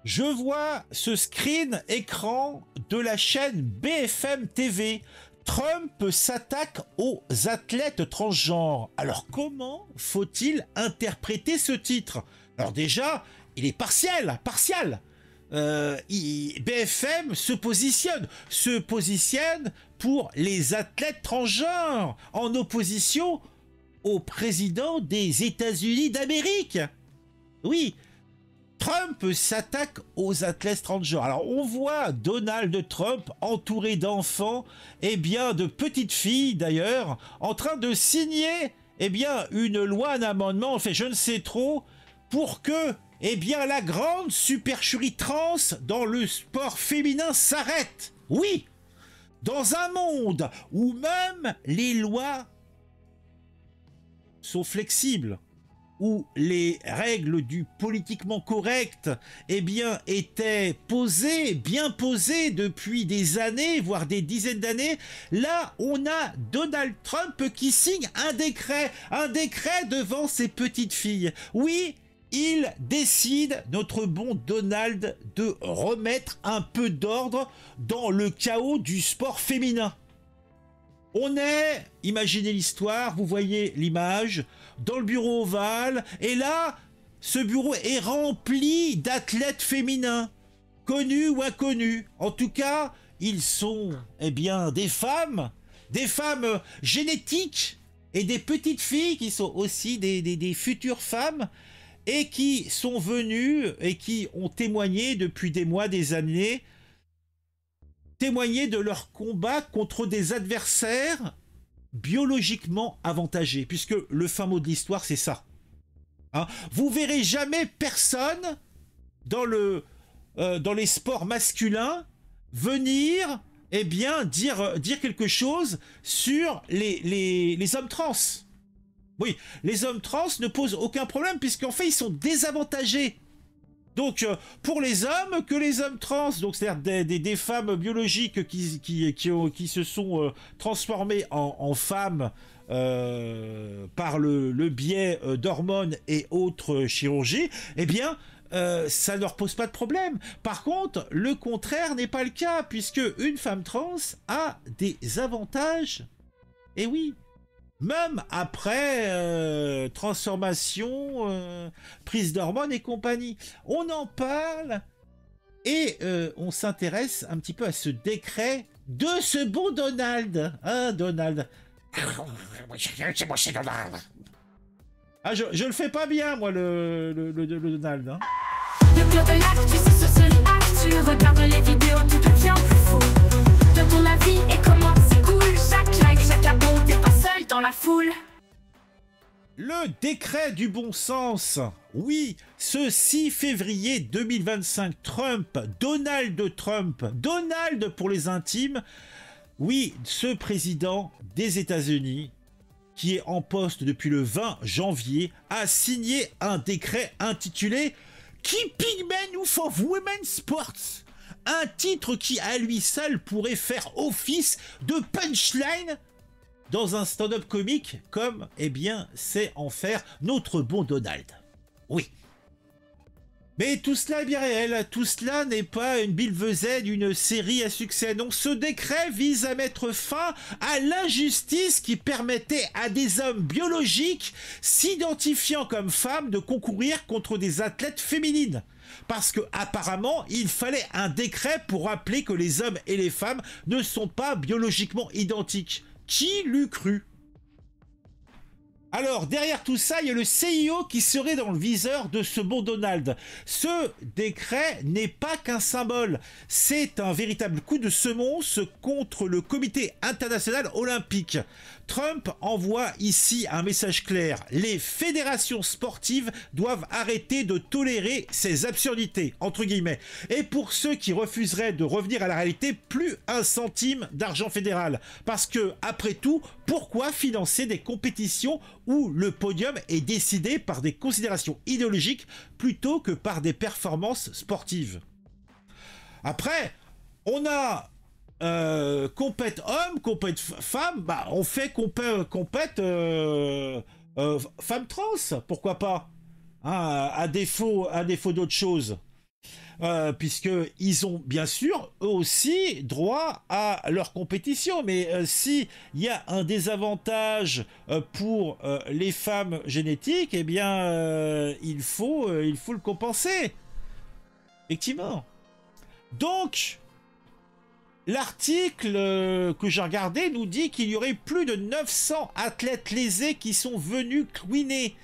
Je vois ce screen écran de la chaîne BFM TV. Trump s'attaque aux athlètes transgenres. Alors comment faut-il interpréter ce titre? Alors déjà, il est partial. BFM se positionne pour les athlètes transgenres, en opposition au président des États-Unis d'Amérique. Oui, Trump s'attaque aux athlètes transgenres. Alors on voit Donald Trump entouré d'enfants, et bien de petites filles d'ailleurs, en train de signer une loi, un amendement, enfin je ne sais trop, pour que la grande supercherie trans dans le sport féminin s'arrête. Oui, dans un monde où même les lois sont flexibles, où les règles du politiquement correct étaient bien posées depuis des années, voire des dizaines d'années, là on a Donald Trump qui signe un décret devant ses petites filles. Oui, il décide, notre bon Donald, de remettre un peu d'ordre dans le chaos du sport féminin. On est, imaginez l'histoire, vous voyez l'image, dans le bureau ovale, et là, ce bureau est rempli d'athlètes féminins, connus ou inconnus. En tout cas, ils sont, des femmes génétiques, et des petites filles qui sont aussi des futures femmes, et qui sont venues et qui ont témoigné depuis des mois, des années, témoigner de leur combat contre des adversaires biologiquement avantagés, puisque le fin mot de l'histoire, c'est ça. Hein, vous verrez jamais personne dans les sports masculins venir dire quelque chose sur les hommes trans. Oui, les hommes trans ne posent aucun problème, puisqu'en fait, ils sont désavantagés. Donc, pour les hommes, que les hommes trans, donc c'est-à-dire des femmes biologiques qui se sont transformées en femmes par le biais d'hormones et autres chirurgies, ça ne leur pose pas de problème. Par contre, le contraire n'est pas le cas, puisque une femme trans a des avantages. Et oui, même après transformation, prise d'hormones et compagnie. On en parle et on s'intéresse un petit peu à ce décret de ce bon Donald. Hein, Donald? C'est Donald. Ah, je le fais pas bien, moi, le Donald. Hein. Le club de l'actu, c'est ce seul acte. Tu regardes les vidéos, tout devient plus fou. De ton avis et comment c'est cool. Chaque like, chaque abon, t'es pas seul dans la foule. Le décret du bon sens. Oui, ce 6 février 2025, Donald Trump, Donald pour les intimes, oui, ce président des États-Unis, qui est en poste depuis le 20 janvier, a signé un décret intitulé Keeping Men for Women's Sports. Un titre qui, à lui seul, pourrait faire office de punchline dans un stand-up comique, comme, sait en faire notre bon Donald. Oui. Mais tout cela est bien réel, tout cela n'est pas une billevesée d'une série à succès. Non, ce décret vise à mettre fin à l'injustice qui permettait à des hommes biologiques s'identifiant comme femmes de concourir contre des athlètes féminines. Parce que apparemment, il fallait un décret pour rappeler que les hommes et les femmes ne sont pas biologiquement identiques. Qui l'eût cru ? Alors, derrière tout ça, il y a le CIO qui serait dans le viseur de ce bon Donald. Ce décret n'est pas qu'un symbole, c'est un véritable coup de semonce contre le Comité international olympique. Trump envoie ici un message clair. Les fédérations sportives doivent arrêter de tolérer ces absurdités, entre guillemets. Et pour ceux qui refuseraient de revenir à la réalité, plus un centime d'argent fédéral. Parce que, après tout, pourquoi financer des compétitions où le podium est décidé par des considérations idéologiques plutôt que par des performances sportives? Après, on a compète homme, compète femme, bah on fait compète femme trans, pourquoi pas, hein, à défaut d'autre chose. puisqu'ils ont bien sûr eux aussi droit à leur compétition. Mais s'il y a un désavantage pour les femmes génétiques, eh bien il faut le compenser. Effectivement. Donc, l'article que j'ai regardé nous dit qu'il y aurait plus de 900 athlètes lésés qui sont venus queener.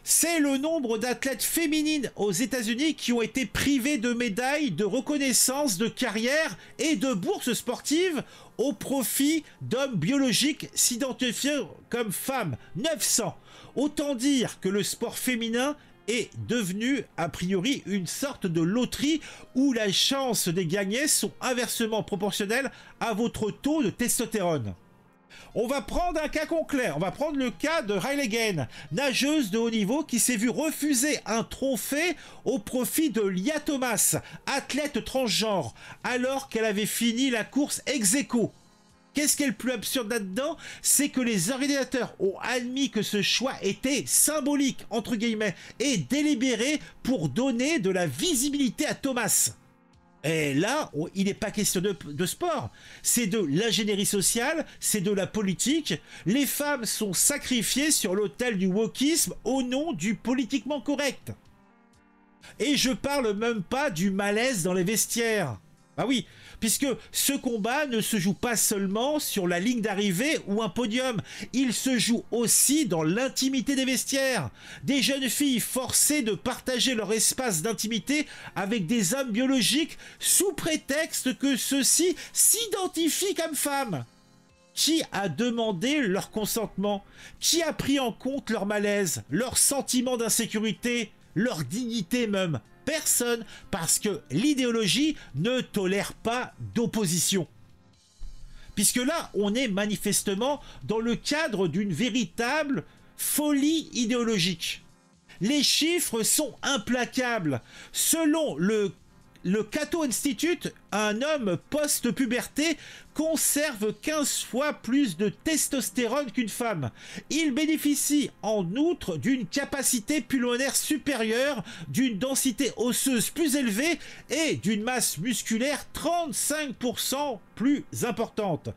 C'est le nombre d'athlètes féminines aux États-Unis qui ont été privées de médailles, de reconnaissance, de carrière et de bourses sportives au profit d'hommes biologiques s'identifiant comme femmes. 900. Autant dire que le sport féminin est devenu a priori une sorte de loterie où les chances de gagner sont inversement proportionnelles à votre taux de testostérone. On va prendre un cas concret, on va prendre le cas de Riley Gaines, nageuse de haut niveau qui s'est vue refuser un trophée au profit de Lia Thomas, athlète transgenre, alors qu'elle avait fini la course ex aequo. Qu'est-ce qui est le plus absurde là-dedans? C'est que les organisateurs ont admis que ce choix était symbolique, entre guillemets, et délibéré pour donner de la visibilité à Thomas. Et là, il n'est pas question de sport, c'est de l'ingénierie sociale, c'est de la politique. Les femmes sont sacrifiées sur l'autel du wokisme au nom du politiquement correct. Et je parle même pas du malaise dans les vestiaires. Ah oui, puisque ce combat ne se joue pas seulement sur la ligne d'arrivée ou un podium, il se joue aussi dans l'intimité des vestiaires. Des jeunes filles forcées de partager leur espace d'intimité avec des hommes biologiques sous prétexte que ceux-ci s'identifient comme femmes. Qui a demandé leur consentement? Qui a pris en compte leur malaise, leur sentiment d'insécurité, leur dignité même? Personne, parce que l'idéologie ne tolère pas d'opposition. Puisque là, on est manifestement dans le cadre d'une véritable folie idéologique. Les chiffres sont implacables. Selon le Cato Institute, un homme post-puberté conserve 15 fois plus de testostérone qu'une femme. Il bénéficie en outre d'une capacité pulmonaire supérieure, d'une densité osseuse plus élevée et d'une masse musculaire 35% plus importante.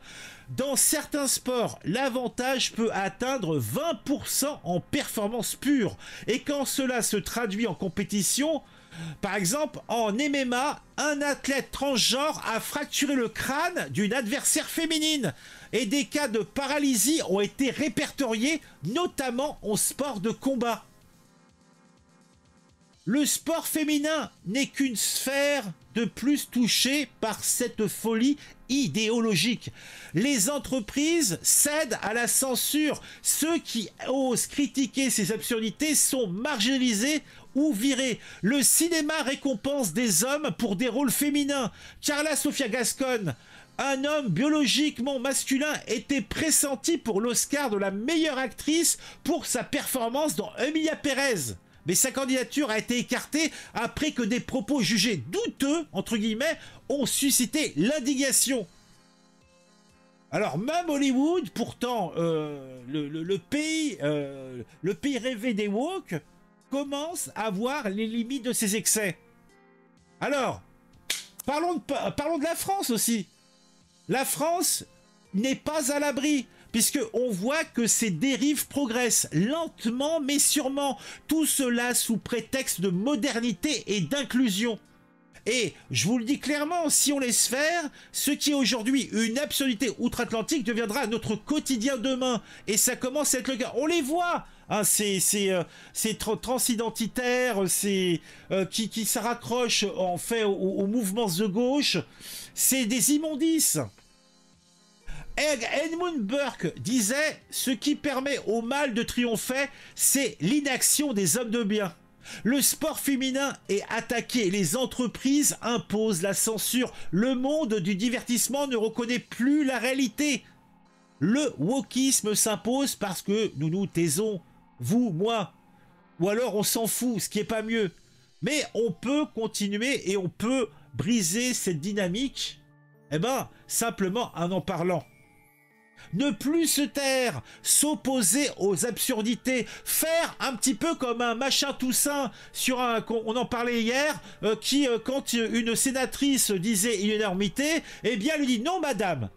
Dans certains sports, l'avantage peut atteindre 20% en performance pure. Et quand cela se traduit en compétition, par exemple, en MMA, un athlète transgenre a fracturé le crâne d'une adversaire féminine et des cas de paralysie ont été répertoriés, notamment en sport de combat. Le sport féminin n'est qu'une sphère de plus touchée par cette folie idéologique. Les entreprises cèdent à la censure. Ceux qui osent critiquer ces absurdités sont marginalisés ou virés. Le cinéma récompense des hommes pour des rôles féminins. Carla Sofia Gascon, un homme biologiquement masculin, était pressenti pour l'Oscar de la meilleure actrice pour sa performance dans Emilia Pérez. Mais sa candidature a été écartée après que des propos jugés douteux, entre guillemets, ont suscité l'indignation. Alors même Hollywood, pourtant le pays rêvé des woke, commence à voir les limites de ses excès. Alors, parlons de la France aussi. La France n'est pas à l'abri, puisqu'on voit que ces dérives progressent lentement mais sûrement. Tout cela sous prétexte de modernité et d'inclusion. Et je vous le dis clairement, si on laisse faire, ce qui est aujourd'hui une absurdité outre-Atlantique deviendra notre quotidien demain. Et ça commence à être le cas. On les voit, hein, ces transidentitaires, qui se raccrochent en fait aux mouvements de gauche. C'est des immondices. Edmund Burke disait « Ce qui permet au mal de triompher, c'est l'inaction des hommes de bien ». Le sport féminin est attaqué, les entreprises imposent la censure, le monde du divertissement ne reconnaît plus la réalité. Le wokisme s'impose parce que nous nous taisons, vous, moi, ou alors on s'en fout, ce qui est pas mieux. Mais on peut continuer et on peut briser cette dynamique, simplement en parlant. Ne plus se taire, s'opposer aux absurdités, faire un petit peu comme un machin Toussaint sur un, on en parlait hier, qui quand une sénatrice disait une énormité, eh bien lui dit non madame,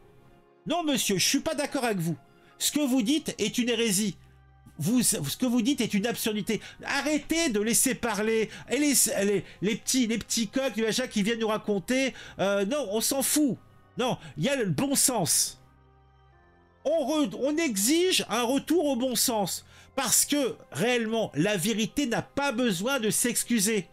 non monsieur, je suis pas d'accord avec vous. Ce que vous dites est une hérésie. Ce que vous dites est une absurdité. Arrêtez de laisser parler. Et les petits coqs du machin qui viennent nous raconter. Non, on s'en fout. Non, il y a le bon sens. On exige un retour au bon sens. Parce que, réellement, la vérité n'a pas besoin de s'excuser.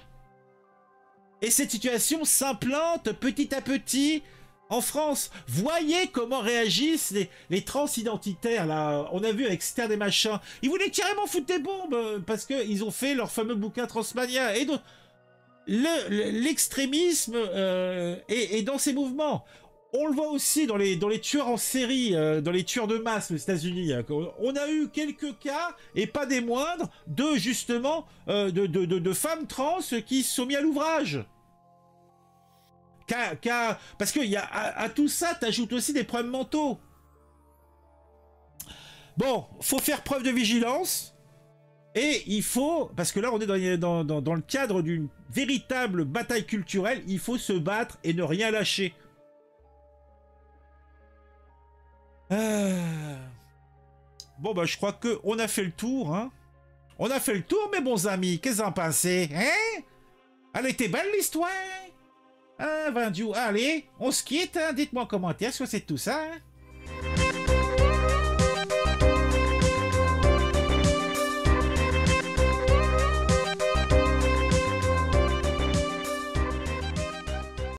Et cette situation s'implante petit à petit en France. Voyez comment réagissent les transidentitaires, là. On a vu avec Ster des machins. Ils voulaient carrément foutre des bombes parce qu'ils ont fait leur fameux bouquin Transmania. Et donc, l'extrémisme est dans ces mouvements. On le voit aussi dans les tueurs en série, dans les tueurs de masse aux États-Unis. On a eu quelques cas, et pas des moindres, de justement de femmes trans qui se sont mis à l'ouvrage. Parce que à tout ça, t'ajoutes aussi des problèmes mentaux. Bon, faut faire preuve de vigilance. Et il faut, parce que là on est dans le cadre d'une véritable bataille culturelle, il faut se battre et ne rien lâcher. Bon bah je crois qu'on a fait le tour, hein. On a fait le tour mes bons amis, qu'est-ce que vous en pensez, hein? Elle était belle l'histoire. Ah, vendu. Allez, on se quitte, hein. Dites-moi en commentaire ce que c'est tout ça, hein.